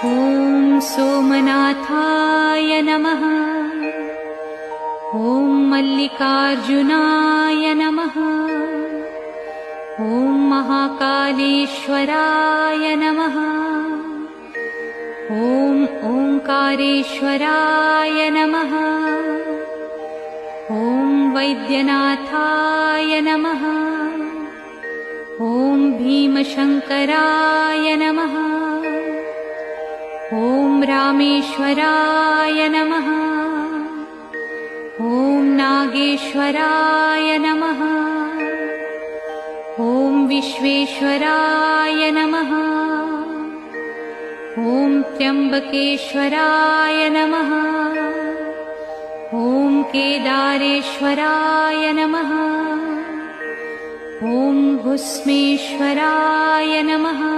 ॐ सोमनाथाय नमः। ॐ मल्लिकार्जुनाय नमः। ॐ महाकालेश्वराय नमः। ॐ ओंकारेश्वराय नमः। ॐ वैद्यनाथाय नमः। ॐ भीमशंकराय नमः। ॐ रामेश्वराय नमः। ॐ नागेश्वराय नमः। ॐ विश्वेश्वराय नमः। ॐ त्र्यंबकेश्वराय नमः। ॐ केदारेश्वराय नमः। ॐ भुस्मेश्वराय नमः।